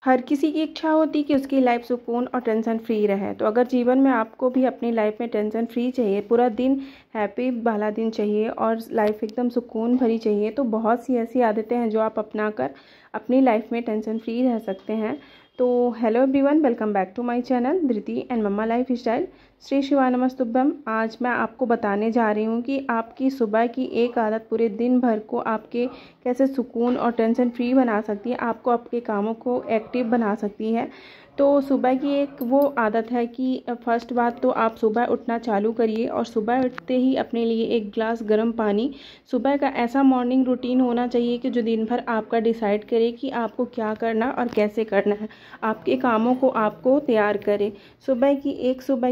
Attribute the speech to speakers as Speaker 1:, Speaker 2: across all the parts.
Speaker 1: हर किसी की इच्छा होती है कि उसकी लाइफ सुकून और टेंशन फ्री रहे। तो अगर जीवन में आपको भी अपनी लाइफ में टेंशन फ्री चाहिए, पूरा दिन हैप्पी वाला दिन चाहिए और लाइफ एकदम सुकून भरी चाहिए, तो बहुत सी ऐसी आदतें हैं जो आप अपना कर अपनी लाइफ में टेंशन फ्री रह सकते हैं। तो hello everyone, welcome back to my channel Dhriti and mama lifestyle. Shri Shiva नमस्तुभ्यम। आज मैं आपको बताने जा रही हूँ कि आपकी सुबह की एक आदत पूरे दिन भर को आपके कैसे सुकून और टेंशन फ्री बना सकती है, आपको आपके कामों को एक्टिव बना सकती है। तो सुबह की एक वो आदत है कि फर्स्ट बात तो आप सुबह उठना चालू करिए और सुबह उठते ही अपने लिए एक गिलास गर्म पानी। सुबह का ऐसा मॉर्निंग रूटीन होना चाहिए कि जो दिन भर आपका डिसाइड करे कि आपको क्या करना और कैसे करना है, आपके कामों को आपको तैयार करे। सुबह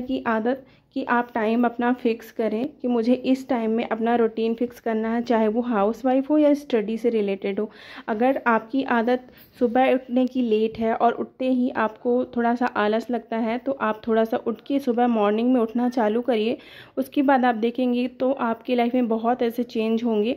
Speaker 1: की आदत कि आप टाइम अपना फिक्स करें कि मुझे इस टाइम में अपना रूटीन फिक्स करना है, चाहे वो हाउसवाइफ हो या स्टडी से रिलेटेड हो। अगर आपकी आदत सुबह उठने की लेट है और उठते ही आपको थोड़ा सा आलस लगता है, तो आप थोड़ा सा उठ के सुबह मॉर्निंग में उठना चालू करिए। उसके बाद आप देखेंगे तो आपकी लाइफ में बहुत ऐसे चेंज होंगे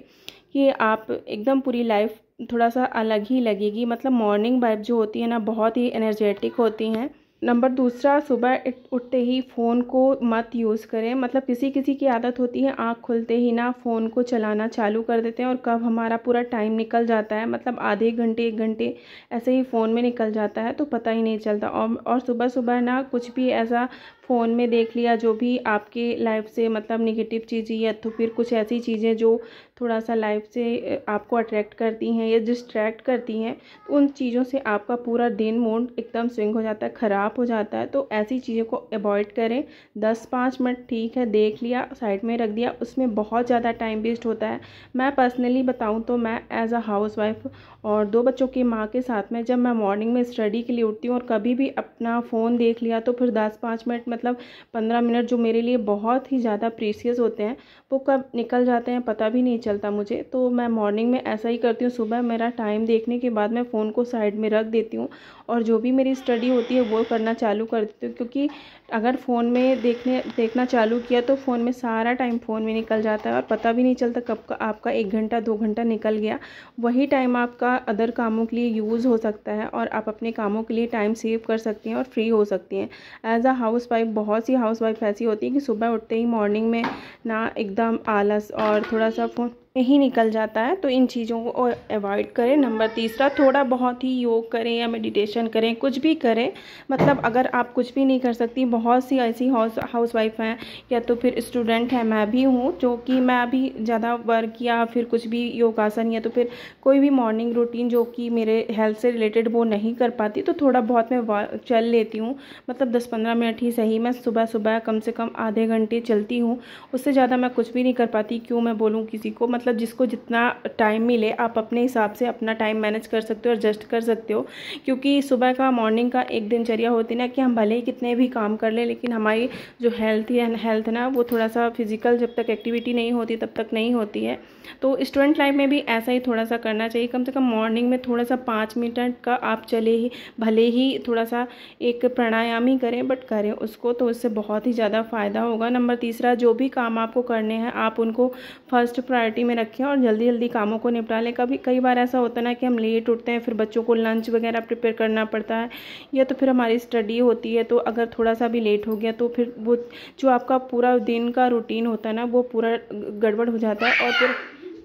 Speaker 1: कि आप एकदम पूरी लाइफ थोड़ा सा अलग ही लगेगी। मतलब मॉर्निंग वाइब जो होती है ना, बहुत ही एनर्जेटिक होती हैं। नंबर दूसरा, सुबह उठते ही फ़ोन को मत यूज़ करें। मतलब किसी किसी की आदत होती है आँख खुलते ही ना फ़ोन को चलाना चालू कर देते हैं और कब हमारा पूरा टाइम निकल जाता है, मतलब आधे घंटे 1 घंटे ऐसे ही फ़ोन में निकल जाता है तो पता ही नहीं चलता। और सुबह सुबह ना कुछ भी ऐसा फ़ोन में देख लिया जो भी आपके लाइफ से मतलब नेगेटिव चीज़ें या तो फिर कुछ ऐसी चीज़ें जो थोड़ा सा लाइफ से आपको अट्रैक्ट करती हैं या डिस्ट्रैक्ट करती हैं, तो उन चीज़ों से आपका पूरा दिन मूड एकदम स्विंग हो जाता है, ख़राब हो जाता है। तो ऐसी चीज़ों को अवॉइड करें। 10-5 मिनट ठीक है, देख लिया, साइड में रख दिया, उसमें बहुत ज़्यादा टाइम वेस्ट होता है। मैं पर्सनली बताऊं तो मैं एज अ हाउस वाइफ और 2 बच्चों की माँ के साथ में जब मैं मॉर्निंग में स्टडी के लिए उठती हूँ और कभी भी अपना फ़ोन देख लिया तो फिर 10-5 मिनट मतलब 15 मिनट जो मेरे लिए बहुत ही ज़्यादा प्रीसियस होते हैं, वो कब निकल जाते हैं पता भी नहीं चलता मुझे। तो मैं मॉर्निंग में ऐसा ही करती हूँ, सुबह मेरा टाइम देखने के बाद मैं फ़ोन को साइड में रख देती हूँ और जो भी मेरी स्टडी होती है वो करना चालू कर देती हूँ। क्योंकि अगर फ़ोन में देखना चालू किया तो फ़ोन में सारा टाइम फ़ोन में निकल जाता है और पता भी नहीं चलता कब का आपका 1 घंटा 2 घंटा निकल गया। वही टाइम आपका अदर कामों के लिए यूज़ हो सकता है और आप अपने कामों के लिए टाइम सेव कर सकती हैं और फ्री हो सकती हैं। एज अ हाउस वाइफ बहुत सी हाउस वाइफ ऐसी होती है कि सुबह उठते ही मॉर्निंग में ना एकदम आलस और थोड़ा सा फ़ोन में ही निकल जाता है, तो इन चीज़ों को अवॉइड करें। नंबर तीसरा, थोड़ा बहुत ही योग करें या मेडिटेशन करें, कुछ भी करें। मतलब अगर आप कुछ भी नहीं कर सकती, बहुत सी ऐसी हाउस वाइफ हैं या तो फिर स्टूडेंट हैं, मैं भी हूँ, जो कि मैं भी ज़्यादा वर्क या फिर कुछ भी योगासन या तो फिर कोई भी मॉर्निंग रूटीन जो कि मेरे हेल्थ से रिलेटेड वो नहीं कर पाती, तो थोड़ा बहुत मैं चल लेती हूँ। मतलब 10-15 मिनट ही सही, मैं सुबह सुबह कम से कम आधे घंटे चलती हूँ, उससे ज़्यादा मैं कुछ भी नहीं कर पाती। क्यों मैं बोलूँ किसी को, मतलब जिसको जितना टाइम मिले आप अपने हिसाब से अपना टाइम मैनेज कर सकते हो, एडजस्ट कर सकते हो। क्योंकि सुबह का मॉर्निंग का एक दिनचर्या होती है ना कि हम भले ही कितने भी काम कर लें, लेकिन हमारी जो हेल्थ ना वो थोड़ा सा फिजिकल जब तक एक्टिविटी नहीं होती तब तक नहीं होती है। तो स्टूडेंट लाइफ में भी ऐसा ही थोड़ा सा करना चाहिए। कम से कम मॉर्निंग में थोड़ा सा 5 मिनट का आप चले ही, भले ही थोड़ा सा एक प्राणायाम ही करें, बट करें उसको, तो उससे बहुत ही ज़्यादा फ़ायदा होगा। नंबर तीसरा, जो भी काम आपको करने हैं आप उनको फर्स्ट प्रायोरिटी में रखें और जल्दी जल्दी कामों को निपटा लें। कई बार ऐसा होता है ना कि हम लेट उठते हैं, फिर बच्चों को लंच वगैरह प्रिपेयर करना पड़ता है या तो फिर हमारी स्टडी होती है, तो अगर थोड़ा सा भी लेट हो गया तो फिर वो जो आपका पूरा दिन का रूटीन होता है ना वो पूरा गड़बड़ हो जाता है और फिर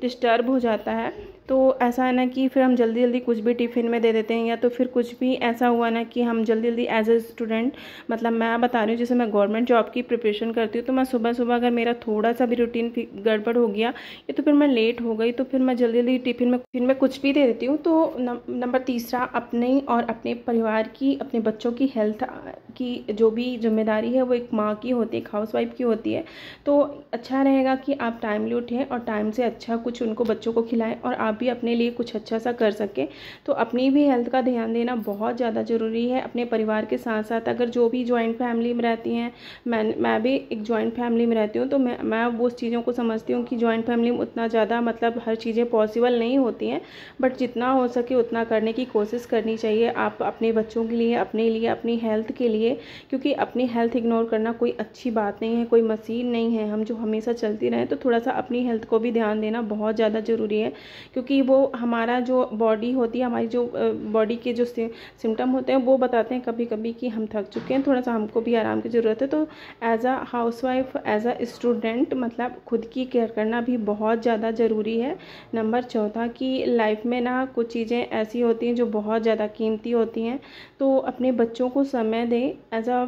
Speaker 1: डिस्टर्ब हो जाता है। तो ऐसा है ना कि फिर हम जल्दी जल्दी कुछ भी टिफ़िन में दे देते हैं या तो फिर कुछ भी ऐसा हुआ ना कि हम जल्दी जल्दी एज ए स्टूडेंट, मतलब मैं बता रही हूँ जैसे मैं गवर्नमेंट जॉब की प्रिपरेशन करती हूँ, तो मैं सुबह सुबह अगर मेरा थोड़ा सा भी रूटीन गड़बड़ हो गया या तो फिर मैं लेट हो गई तो फिर मैं जल्दी जल्दी टिफ़िन में कुछ भी दे देती हूँ। तो नंबर तीसरा, अपने और अपने परिवार की, अपने बच्चों की हेल्थ की जो भी जिम्मेदारी है वो एक माँ की होती है, एक हाउस वाइफ की होती है। तो अच्छा रहेगा कि आप टाइमली उठें और टाइम से अच्छा कुछ उनको बच्चों को खिलाएं और आप भी अपने लिए कुछ अच्छा सा कर सकें। तो अपनी भी हेल्थ का ध्यान देना बहुत ज़्यादा ज़रूरी है। अपने परिवार के साथ साथ अगर जो भी जॉइंट फैमिली में रहती हैं, मैं भी एक जॉइंट फैमिली में रहती हूँ, तो मैं वो चीज़ों को समझती हूँ कि जॉइंट फैमिली में उतना ज़्यादा मतलब हर चीज़ें पॉसिबल नहीं होती हैं, बट जितना हो सके उतना करने की कोशिश करनी चाहिए आप अपने बच्चों के लिए, अपने लिए, अपनी हेल्थ के लिए। क्योंकि अपनी हेल्थ इग्नोर करना कोई अच्छी बात नहीं है, कोई मशीन नहीं है हम जो हमेशा चलती रहें। तो थोड़ा सा अपनी हेल्थ को भी ध्यान देना बहुत ज़्यादा ज़रूरी है। क्योंकि क्योंकि वो हमारा जो बॉडी होती है, हमारी जो बॉडी के जो सिम्टम होते हैं वो बताते हैं कभी कभी कि हम थक चुके हैं, थोड़ा सा हमको भी आराम की ज़रूरत है। तो as a housewife, as a student, मतलब खुद की केयर करना भी बहुत ज़्यादा ज़रूरी है। नंबर चौथा कि लाइफ में ना कुछ चीज़ें ऐसी होती हैं जो बहुत ज़्यादा कीमती होती हैं, तो अपने बच्चों को समय दें। एज अ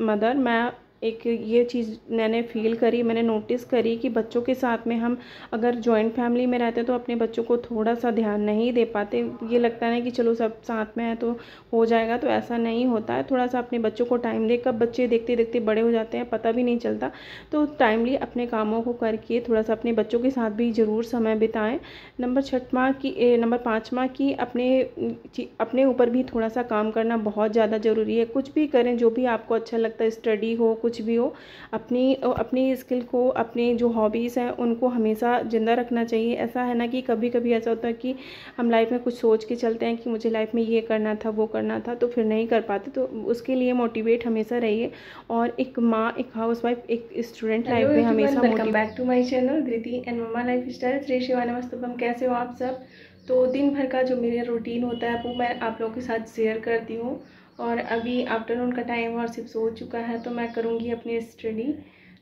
Speaker 1: मदर मैं एक ये चीज़ मैंने फील करी, मैंने नोटिस करी कि बच्चों के साथ में हम अगर जॉइंट फैमिली में रहते हैं तो अपने बच्चों को थोड़ा सा ध्यान नहीं दे पाते। ये लगता है ना कि चलो सब साथ में है तो हो जाएगा, तो ऐसा नहीं होता है। थोड़ा सा अपने बच्चों को टाइम दे, कब बच्चे देखते देखते बड़े हो जाते हैं पता भी नहीं चलता। तो टाइमली अपने कामों को करके थोड़ा सा अपने बच्चों के साथ भी ज़रूर समय बिताएं। नंबर पाँचवा की अपने ऊपर भी थोड़ा सा काम करना बहुत ज़्यादा ज़रूरी है। कुछ भी करें, जो भी आपको अच्छा लगता है, स्टडी हो, कुछ भी हो, अपनी स्किल को, अपनी जो हॉबीज़ हैं उनको हमेशा ज़िंदा रखना चाहिए। ऐसा है ना कि कभी कभी ऐसा होता है कि हम लाइफ में कुछ सोच के चलते हैं कि मुझे लाइफ में ये करना था, वो करना था, तो फिर नहीं कर पाते। तो उसके लिए मोटिवेट हमेशा रहिए। और एक माँ, एक हाउसवाइफ, एक स्टूडेंट लाइफ में हमेशा
Speaker 2: welcome back to my channel Dhriti and mama lifestyle. Shri शिवानमस्तुभम। कैसे हो आप सब? तो दिन भर का जो मेरा रूटीन होता है वो मैं आप लोगों के साथ शेयर करती हूँ। और अभी आफ्टरनून का टाइम और सिर्फ सो चुका है, तो मैं करूँगी अपनी स्टडी।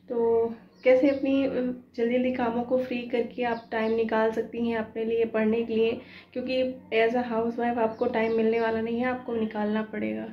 Speaker 2: तो कैसे अपनी जल्दी जल्दी कामों को फ्री करके आप टाइम निकाल सकती हैं अपने लिए, पढ़ने के लिए, क्योंकि एज अ हाउस वाइफ आपको टाइम मिलने वाला नहीं है, आपको निकालना पड़ेगा।